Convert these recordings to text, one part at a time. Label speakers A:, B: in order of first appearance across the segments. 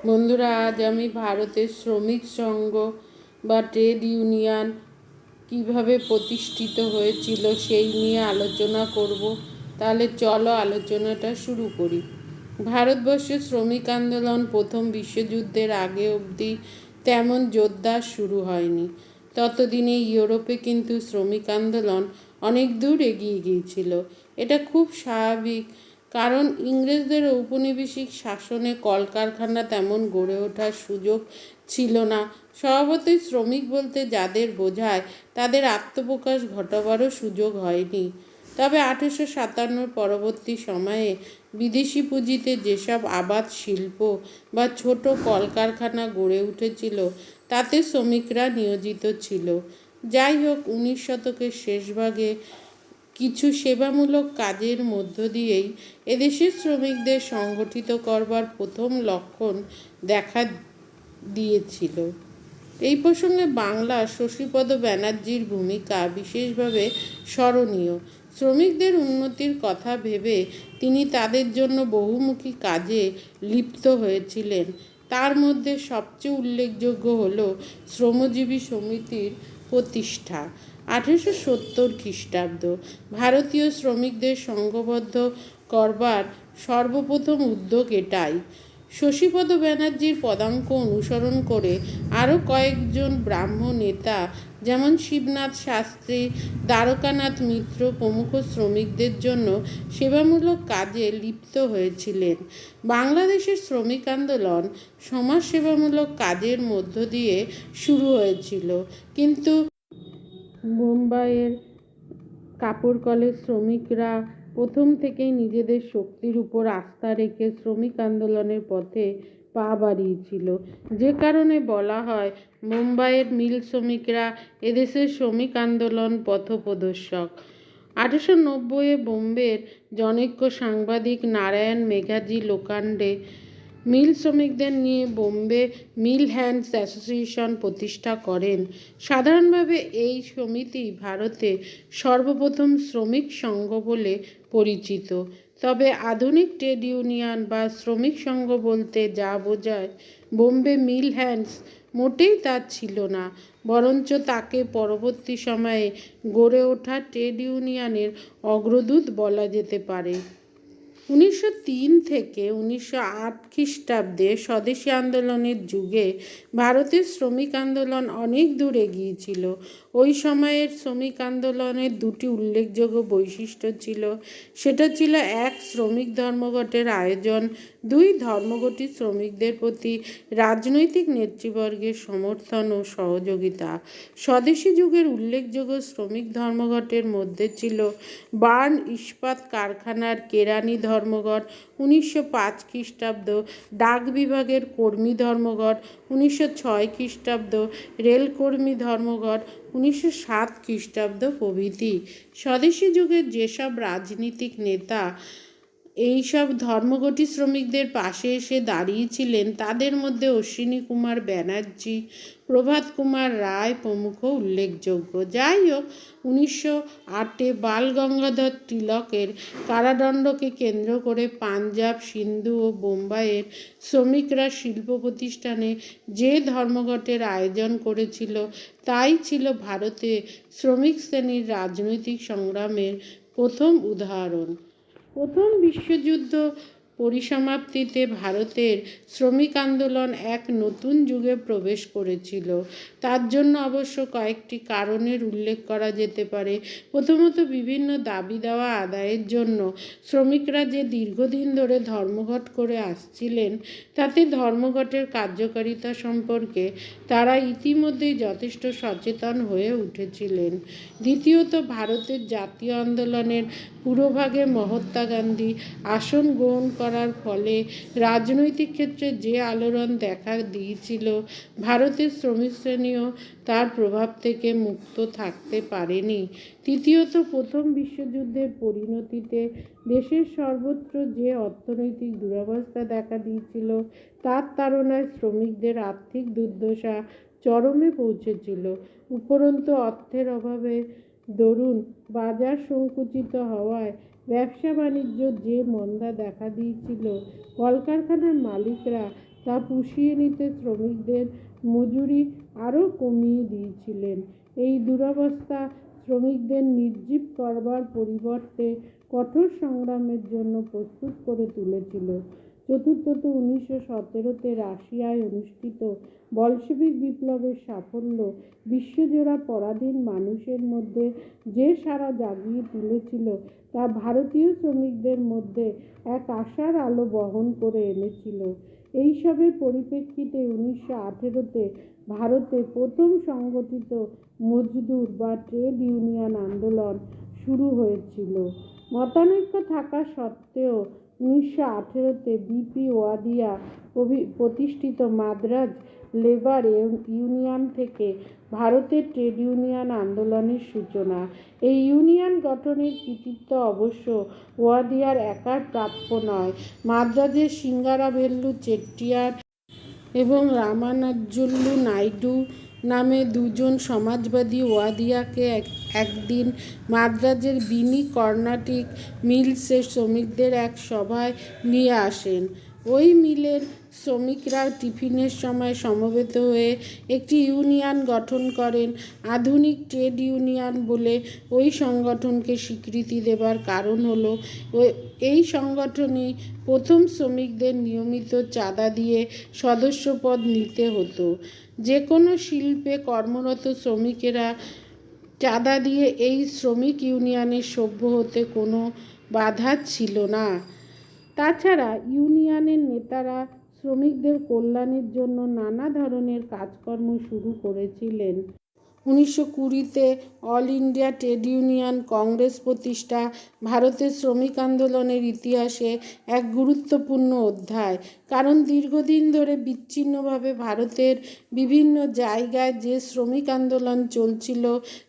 A: বন্ধুরা, আজ আমি ভারতের শ্রমিক সংঘ বা ট্রেড ইউনিয়ন কিভাবে প্রতিষ্ঠিত হয়েছিল সেই নিয়ে আলোচনা করব। তাহলে চলো আলোচনাটা শুরু করি। ভারতবর্ষে শ্রমিক আন্দোলন প্রথম বিশ্বযুদ্ধের আগে অবধি তেমন জোরদার শুরু হয়নি। ততদিনে ইউরোপে কিন্তু শ্রমিক আন্দোলন অনেক দূর এগিয়ে গিয়েছিল। এটা খুব স্বাভাবিক, কারণ ইংরেজদের ঔপনিবেশিক শাসনে কলকারখানা তেমন গড়ে ওঠার সুযোগ ছিল না। স্বভাবতই শ্রমিক বলতে যাদের বোঝায় তাদের আত্মপ্রকাশ ঘটাবারও সুযোগ হয়নি। তবে 1857 পরবর্তী সময়ে বিদেশি পুঁজিতে যেসব আবাদ শিল্প বা ছোট কলকারখানা গড়ে উঠেছিল তাতে শ্রমিকরা নিয়োজিত ছিল। যাই হোক, 19 শতকের শেষভাগে কিছু সেবামূলক কাজের মধ্য দিয়েই এদেশের শ্রমিকদের সংগঠিত করবার প্রথম লক্ষণ দেখা দিয়েছিল। এই প্রসঙ্গে বাংলার শশীপদ ব্যানার্জির ভূমিকা বিশেষভাবে স্মরণীয়। শ্রমিকদের উন্নতির কথা ভেবে তিনি তাদের জন্য বহুমুখী কাজে লিপ্ত হয়েছিলেন। তার মধ্যে সবচেয়ে উল্লেখযোগ্য হল শ্রমজীবী সমিতির প্রতিষ্ঠা। 1870 খ্রিস্টাব্দ ভারতীয় শ্রমিকদের সংঘবদ্ধ করবার সর্বপ্রথম উদ্যোগ এটাই। শশীপদ ব্যানার্জির পদাঙ্ক অনুসরণ করে আরও কয়েকজন ব্রাহ্ম নেতা যেমন শিবনাথ শাস্ত্রী, দ্বারকানাথ মিত্র প্রমুখ শ্রমিকদের জন্য সেবামূলক কাজে লিপ্ত হয়েছিলেন। বাংলাদেশের শ্রমিক আন্দোলন সমাজসেবামূলক কাজের মধ্য দিয়ে শুরু হয়েছিল, কিন্তু বোম্বাইয়ের কাপড় কলের শ্রমিকরা প্রথম থেকেই নিজেদের শক্তির উপর আস্থা রেখে শ্রমিক আন্দোলনের পথে পা বাড়িয়েছিল। যে কারণে বলা হয় মুম্বাইয়ের মিল শ্রমিকরা এদেশের শ্রমিক আন্দোলন পথপ্রদর্শক। 1890-এ বোম্বের জনৈক সাংবাদিক নারায়ণ মেঘাজি লোকান্ডে মিল শ্রমিকদের নিয়ে বোম্বে মিল হ্যান্ডস অ্যাসোসিয়েশন প্রতিষ্ঠা করেন। সাধারণভাবে এই সমিতি ভারতে সর্বপ্রথম শ্রমিক সংঘ বলে পরিচিত। তবে আধুনিক ট্রেড ইউনিয়ন বা শ্রমিক সংঘ বলতে যা বোঝায়, বোম্বে মিল হ্যান্ডস মোটেই তা ছিল না, বরঞ্চ তাকে পরবর্তী সময়ে গড়ে ওঠা ট্রেড ইউনিয়নের অগ্রদূত বলা যেতে পারে। 1903 থেকে 1908 খ্রিস্টাব্দে স্বদেশী আন্দোলনের যুগে ভারতের শ্রমিক আন্দোলন অনেক দূর এগিয়েছিল। ওই সময়ের শ্রমিক আন্দোলনের দুটি উল্লেখযোগ্য বৈশিষ্ট্য ছিল। সেটা ছিল 1, শ্রমিক ধর্মঘটের আয়োজন; 2, ধর্মঘটি শ্রমিকদের প্রতি রাজনৈতিক নেতৃবর্গের সমর্থন ও সহযোগিতা। স্বদেশী যুগের উল্লেখযোগ্য শ্রমিক ধর্মঘটের মধ্যে ছিল বার্ন ইস্পাত কারখানার কেরানি ধর্মঘট 1905 খ্রিস্টাব্দ, ডাক বিভাগের কর্মী ধর্মঘট 1906 খ্রিস্টাব্দ, রেলকর্মী ধর্মঘট 1907 খ্রিস্টাব্দ প্রভৃতি। স্বদেশী যুগের যেসব রাজনীতিক নেতা এইসব ধর্মঘটি শ্রমিকদের পাশে এসে দাঁড়িয়েছিলেন তাদের মধ্যে অশ্বিনী কুমার ব্যানার্জি, প্রভাত কুমার রায় প্রমুখ উল্লেখযোগ্য। যাই হোক, 1908-এ বাল গঙ্গাধর তিলকের কারাদণ্ডকে কেন্দ্র করে পাঞ্জাব, সিন্ধু ও বোম্বাইয়ের শ্রমিকরা শিল্প প্রতিষ্ঠানে যে ধর্মঘটের আয়োজন করেছিল তাই ছিল ভারতে শ্রমিক শ্রেণীর রাজনৈতিক সংগ্রামের প্রথম উদাহরণ। প্রথম বিশ্বযুদ্ধ পরিসমাপ্তিতে ভারতের শ্রমিক আন্দোলন এক নতুন যুগে প্রবেশ করেছিল। তার জন্য অবশ্য কয়েকটি কারণের উল্লেখ করা যেতে পারে। প্রথমত, বিভিন্ন দাবি দাওয়া আদায়ের জন্য শ্রমিকরা যে দীর্ঘদিন ধরে ধর্মঘট করে আসছিলেন তাতে ধর্মঘটের কার্যকারিতা সম্পর্কে তারা ইতিমধ্যেই যথেষ্ট সচেতন হয়ে উঠেছিলেন। দ্বিতীয়ত, ভারতের জাতীয় আন্দোলনের পুরোভাগে মহাত্মা গান্ধী আসন গ্রহণ করার ফলে রাজনৈতিক ক্ষেত্রে যে আলোড়ন দেখা দিয়েছিল, ভারতের শ্রমিক শ্রেণীও তার প্রভাব থেকে মুক্ত থাকতে পারেনি। তৃতীয়ত, প্রথম বিশ্বযুদ্ধের পরিণতিতে দেশের সর্বত্র যে অর্থনৈতিক দুরবস্থা দেখা দিয়েছিল তার তাড়নায় শ্রমিকদের আর্থিক দুর্দশা চরমে পৌঁছেছিল। উপরন্তু অর্থের অভাবে দরুন বাজার সংকুচিত হওয়ায় ব্যবসা বাণিজ্য যে মন্দা দেখা দিয়েছিল, কলকারখানার মালিকরা তা পুষিয়ে নিতে শ্রমিকদের মজুরি আরও কমিয়ে দিয়েছিলেন। এই দুরবস্থা শ্রমিকদের নির্জীব করবার পরিবর্তে কঠোর সংগ্রামের জন্য প্রস্তুত করে তুলেছিল। চতুর্থত 1917-তে রাশিয়ায় অনুষ্ঠিত বলশেভিক বিপ্লবের সাফল্য বিশ্বজোড়া পরাধীন মানুষের মধ্যে যে সাড়া জাগিয়ে তুলেছিল তা ভারতীয় শ্রমিকদের মধ্যে এক আশার আলো বহন করে এনেছিল। এইসবের পরিপ্রেক্ষিতে 1918-তে ভারতে প্রথম সংগঠিত মজদুর বা ট্রেড ইউনিয়ন আন্দোলন শুরু হয়েছিল। মতানৈক্য থাকা সত্ত্বেও 1918-তে বিপি ওয়াদিয়া প্রতিষ্ঠিত মাদ্রাজ লেবার ইউনিয়ন থেকে ভারতের ট্রেড ইউনিয়ন আন্দোলনের সূচনা। এই ইউনিয়ন গঠনের কৃতিত্ব অবশ্য ওয়াদিয়ার একার প্রাপ্য নয়। মাদ্রাজের সিঙ্গারাভেল্লু চেট্টিয়ার এবং রামানুজ্জলু নাইডু নামে দুজন সমাজবাদী ওয়াদিয়াকে একদিন মাদ্রাজের বিনি কর্ণাটিক মিলসের শ্রমিকদের এক সভায় নিয়ে আসেন। ওই মিলের শ্রমিকরা টিফিনের সময় সমবেত হয়ে একটি ইউনিয়ন গঠন করেন। আধুনিক ট্রেড ইউনিয়ন বলে ওই সংগঠনকে স্বীকৃতি দেবার কারণ হলো এই সংগঠনেই প্রথম শ্রমিকদের নিয়মিত চাঁদা দিয়ে সদস্যপদ নিতে হতো। যে কোনো শিল্পে কর্মরত শ্রমিকেরা চাঁদা দিয়ে এই শ্রমিক ইউনিয়নের সভ্য হতে কোনো বাধা ছিল না। তাছাড়া ইউনিয়নের নেতারা শ্রমিকদের কল্যাণের জন্য নানা ধরনের কাজকর্ম শুরু করেছিলেন। 1920-তে All India Trade Union Congress প্রতিষ্ঠা ভারতের শ্রমিক আন্দোলনের ইতিহাসে এক গুরুত্বপূর্ণ অধ্যায়। কারণ দীর্ঘদিন ধরে বিচ্ছিন্নভাবে ভারতের বিভিন্ন জায়গায় যে শ্রমিক আন্দোলন চলছিল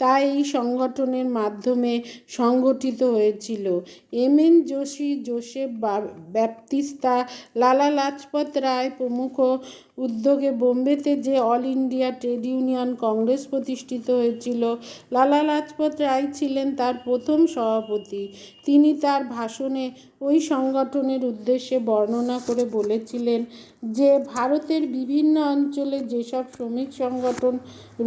A: তা এই সংগঠনের মাধ্যমে সংগঠিত হয়েছিল। এম.এন. জোশী, জোসেফ ব্যাপ্তিস্তা, লালা লাজপত রায় প্রমুখ উদ্যোগে বোম্বেতে যে all India Trade Union Congress প্রতিষ্ঠিত হয়েছিল, লালা লাজপত রায় ছিলেন তার প্রথম সভাপতি। তিনি তার ভাষণে ওই সংগঠনের উদ্দেশ্যে বর্ণনা করে বলেছিলেন যে ভারতের বিভিন্ন অঞ্চলে যেসব শ্রমিক সংগঠন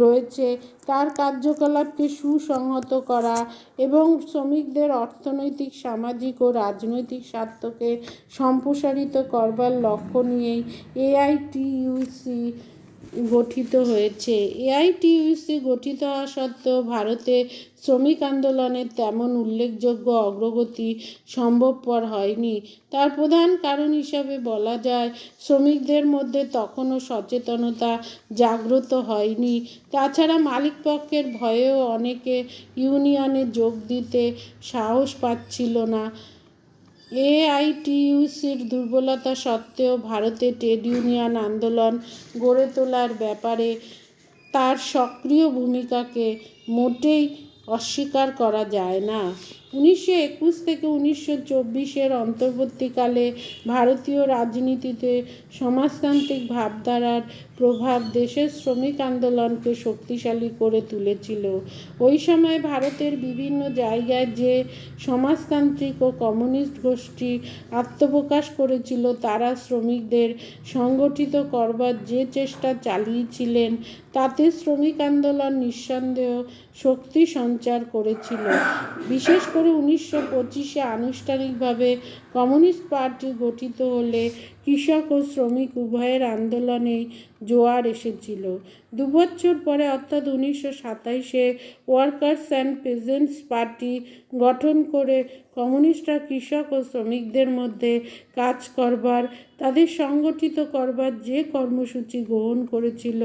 A: রয়েছে তার কার্যকলাপকে সুসংহত করা এবং শ্রমিকদের অর্থনৈতিক, সামাজিক ও রাজনৈতিক স্বার্থকে সম্প্রসারিত করবার লক্ষ্য নিয়েই এআইটিইউসি গঠিত হয়েছে। এআইটিইউসি গঠিত হওয়া সত্ত্বেও ভারতে শ্রমিক আন্দোলনের তেমন উল্লেখযোগ্য অগ্রগতি সম্ভবপর হয়নি। তার প্রধান কারণ হিসাবে বলা যায় শ্রমিকদের মধ্যে তখনও সচেতনতা জাগ্রত হয়নি। তাছাড়া মালিকপক্ষের ভয়েও অনেকে ইউনিয়নে যোগ দিতে সাহস পাচ্ছিল না। এআইটিইউসির দুর্বলতা সত্ত্বেও ভারতে ট্রেড ইউনিয়ন আন্দোলন গড়ে তোলার ব্যাপারে তার সক্রিয় ভূমিকাকে মোটেই অস্বীকার করা যায় না। 1921 থেকে 1924-এর অন্তর্বর্তীকালে ভারতীয় রাজনীতিতে সমাজতান্ত্রিক ভাবধারার প্রভাব দেশের শ্রমিক আন্দোলনকে শক্তিশালী করে তুলেছিল। ওই সময় ভারতের বিভিন্ন জায়গায় যে সমাজতান্ত্রিক ও কমিউনিস্ট গোষ্ঠী আত্মপ্রকাশ করেছিল তারা শ্রমিকদের সংগঠিত করবার যে চেষ্টা চালিয়েছিলেন তাতে শ্রমিক আন্দোলন নিঃসন্দেহ শক্তি সঞ্চার করেছিল। বিশেষ করে 1925-এ আনুষ্ঠানিকভাবে কমিউনিস্ট পার্টি গঠিত হলে কৃষক ও শ্রমিক উভয়ের আন্দোলনেই জোয়ার এসেছিল। 2 বছর পরে অর্থাৎ 1927-এ ওয়ার্কার্স অ্যান্ড পেজেন্টস পার্টি গঠন করে কমিউনিস্টরা কৃষক ও শ্রমিকদের মধ্যে কাজ করবার, তাদের সংগঠিত করবার যে কর্মসূচি গ্রহণ করেছিল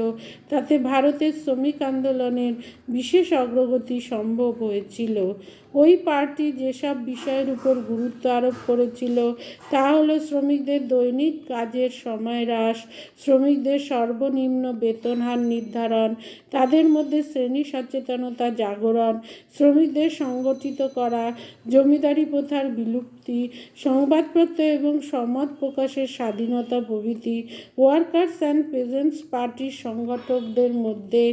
A: তাতে ভারতের শ্রমিক আন্দোলনের বিশেষ অগ্রগতি সম্ভব হয়েছিল। ওই পার্টি যেসব বিষয়ের উপর গুরুত্ব আরোপ করেছিল তা হলো শ্রমিকদের দৈনিক কাজের সময় হ্রাস, শ্রমিকদের সর্বনিম্ন বেতন হার নির্ধারণ, তাদের মধ্যে শ্রেণী সচেতনতা জাগরণ, শ্রমিকদের সংগঠিত করা, জমিদারি প্রথার বিলুপ্তি, সংবাদপত্র এবং মত প্রকাশের স্বাধীনতা প্রভৃতি। ওয়ার্কার্স অ্যান্ড পেজেন্টস পার্টির সংগঠকদের মধ্যে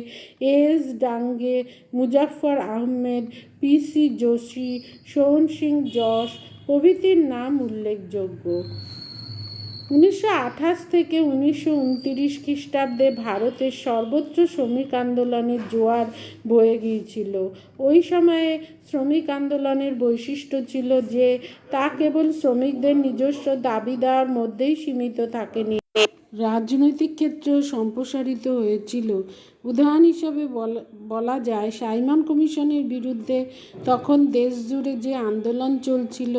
A: S ডাঙ্গে, Muzaffar Ahmed, PC. Joshi, Sohan Singh Josh প্রভৃতির নাম উল্লেখযোগ্য। 1928 থেকে 1929 খ্রিস্টাব্দে ভারতের সর্বত্র শ্রমিক আন্দোলনের জোয়ার বয়ে গিয়েছিল। ওই সময়ে শ্রমিক আন্দোলনের বৈশিষ্ট্য ছিল যে তা কেবল শ্রমিকদের নিজস্ব দাবি দেওয়ার মধ্যেই সীমিত থাকেনি, রাজনৈতিক ক্ষেত্রেও সম্প্রসারিত হয়েছিল। উদাহরণ হিসাবে বলা যায়, সাইমন কমিশনের বিরুদ্ধে তখন দেশজুড়ে যে আন্দোলন চলছিল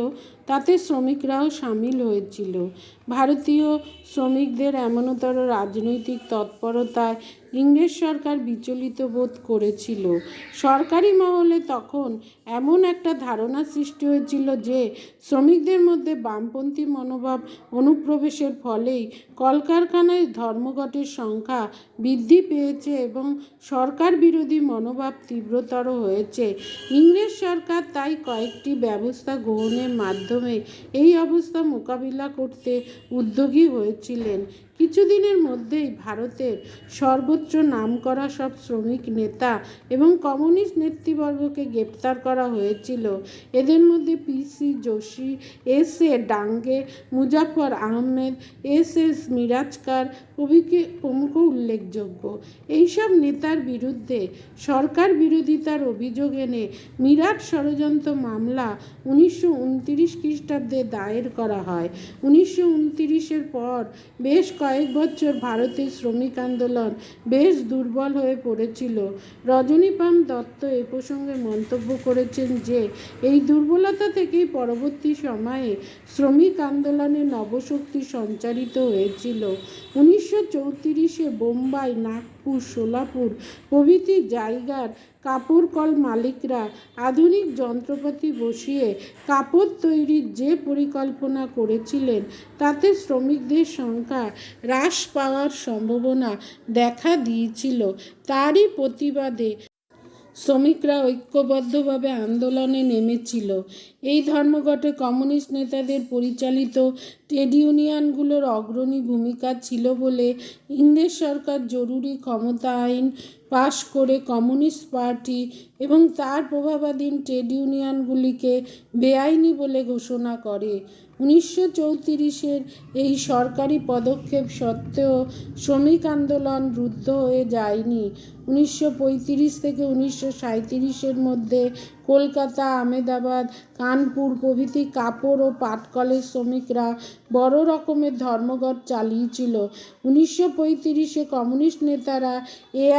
A: তাতে শ্রমিকরাও সামিল হয়েছিল। ভারতীয় শ্রমিকদের এমনতর রাজনৈতিক তৎপরতায় ইংরেজ সরকার বিচলিত বোধ করেছিল। সরকারি মহলে তখন এমন একটা ধারণা সৃষ্টি হয়েছিল যে শ্রমিকদের মধ্যে বামপন্থী মনোভাব অনুপ্রবেশের ফলেই কলকারখানায় ধর্মঘটের সংখ্যা বৃদ্ধি পেয়েছে এবং সরকার বিরোধী মনোভাব তীব্রতর হয়েছে। ইংরেজ সরকার তাই কয়েকটি ব্যবস্থা গ্রহণের মাধ্যমে এই অবস্থা মোকাবিলা করতে উদ্যোগী হয়েছিলেন। কিছুদিনের মধ্যেই ভারতের সর্বোচ্চ নামকরা সব শ্রমিক নেতা এবং কমিউনিস্ট নেতৃবর্গকে গ্রেপ্তার করা হয়েছিল। এদের মধ্যে PC Joshi, SA ডাঙ্গে, Muzaffar Ahmed, SS মিরাজকার প্রমুখ উল্লেখযোগ্য। এইসব নেতার বিরুদ্ধে সরকার বিরোধিতার অভিযোগ এনে মিরাট ষড়যন্ত্র মামলা 1929 খ্রিস্টাব্দে দায়ের করা হয়। 1929-এর পর বেশ কয়েক বছর ভারতের শ্রমিক আন্দোলন বেশ দুর্বল হয়ে পড়েছিল। রজনীকান্ত দত্ত এ প্রসঙ্গে মন্তব্য করেছেন যে এই দুর্বলতা থেকেই পরবর্তী সময়ে শ্রমিক আন্দোলনে নবশক্তি সঞ্চারিত হয়েছিল। 1934-এ বোম্বাই, নাগপুর, সোলাপুর প্রভৃতি জায়গার কাপড় কল মালিকরা আধুনিক যন্ত্রপাতি বসিয়ে কাপড় তৈরির যে পরিকল্পনা করেছিলেন তাতে শ্রমিকদের সংখ্যা হ্রাস পাওয়ার সম্ভাবনা দেখা দিয়েছিল। তারই প্রতিবাদে শ্রমিকরা ঐক্যবদ্ধভাবে আন্দোলনে নেমেছিল। এই ধর্মঘটে কমিউনিস্ট নেতাদের পরিচালিত ট্রেড ইউনিয়নগুলোর অগ্রণী ভূমিকা ছিল বলে ইংরেজ সরকার জরুরি ক্ষমতা আইন পাশ করে কমিউনিস্ট পার্টি এবং তার প্রভাবাধীন ট্রেড ইউনিয়নগুলিকে বেআইনি বলে ঘোষণা করে। 1934-এর এই সরকারি পদক্ষেপ সত্ত্বেও শ্রমিক আন্দোলন রুদ্ধ হয়ে যায়নি। 1935 থেকে 1937-এর মধ্যে কলকাতা, আহমেদাবাদ, কানপুর প্রভৃতি কাপড় ও পাটকলের শ্রমিকরা বড় রকমের ধর্মঘট চালিয়েছিল। 1935-এ কমিউনিস্ট নেতারা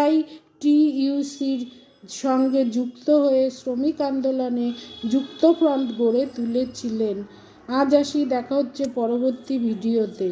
A: AITUCর সঙ্গে যুক্ত হয়ে শ্রমিক আন্দোলনে যুক্তফ্রন্ট গড়ে তুলেছিলেন। আজ আসি, দেখা হচ্ছে পরবর্তী ভিডিওতে।